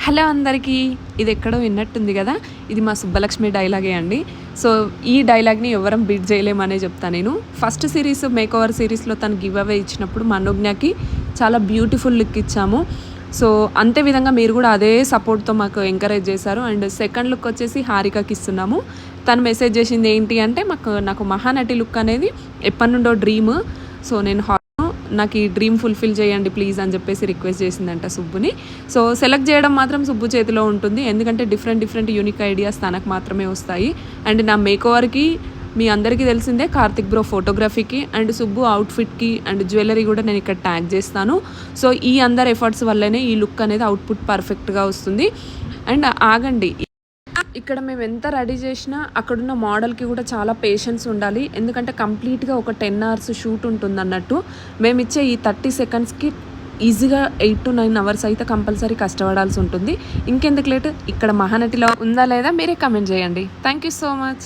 Hello అందరికీ, ఇది ఎక్కడో విన్నట్టుంది కదా. ఇది మా సుబ్బలక్ష్మి డైలాగే అండి. సో ఈ డైలాగ్ని ఎవరం బీట్ చేయలేమనే చెప్తాను నేను. ఫస్ట్ సిరీస్ మేక్ ఓవర్ సిరీస్లో తను గివ్ అవే ఇచ్చినప్పుడు మనోజ్ఞకి చాలా బ్యూటిఫుల్ లుక్ ఇచ్చాము. సో అంతే విధంగా మీరు కూడా అదే సపోర్ట్తో మాకు ఎంకరేజ్ చేశారు. అండ్ సెకండ్ లుక్ వచ్చేసి హారికకి ఇస్తున్నాము. తను మెసేజ్ చేసింది ఏంటి అంటే, నాకు మహానటి లుక్ అనేది ఎప్పటి నుండో డ్రీమ్. సో నాకు ఈ డ్రీమ్ ఫుల్ఫిల్ చేయండి ప్లీజ్ అని చెప్పేసి రిక్వెస్ట్ చేసిందంట సుబ్బుని. సో సెలెక్ట్ చేయడం మాత్రం సుబ్బు చేతిలో ఉంటుంది, ఎందుకంటే డిఫరెంట్ యూనిక్ ఐడియాస్ తనకు మాత్రమే వస్తాయి. అండ్ నా మేక్ ఓవర్కి మీ అందరికీ తెలిసిందే, కార్తిక్ బ్రో ఫోటోగ్రఫీకి అండ్ సుబ్బు అవుట్ఫిట్కి అండ్ జ్యువెలరీ కూడా నేను ఇక్కడ ట్యాగ్ చేస్తాను. సో ఈ అందరి ఎఫర్ట్స్ వల్లనే ఈ లుక్ అనేది అవుట్పుట్ పర్ఫెక్ట్గా వస్తుంది. అండ్ ఆగండి, ఇక్కడ మేము ఎంత రెడీ చేసినా అక్కడున్న మోడల్కి కూడా చాలా పేషెన్స్ ఉండాలి, ఎందుకంటే కంప్లీట్గా ఒక 10 hours షూట్ ఉంటుంది అన్నట్టు. మేము ఇచ్చే ఈ 30 secondsకి ఈజీగా 8 to 9 hours అయితే కంపల్సరీ కష్టపడాల్సి ఉంటుంది. ఇంకెందుకు లేట్, ఇక్కడ మహానటిలో ఉందా లేదా మీరే కమెంట్ చేయండి. Thank you so much.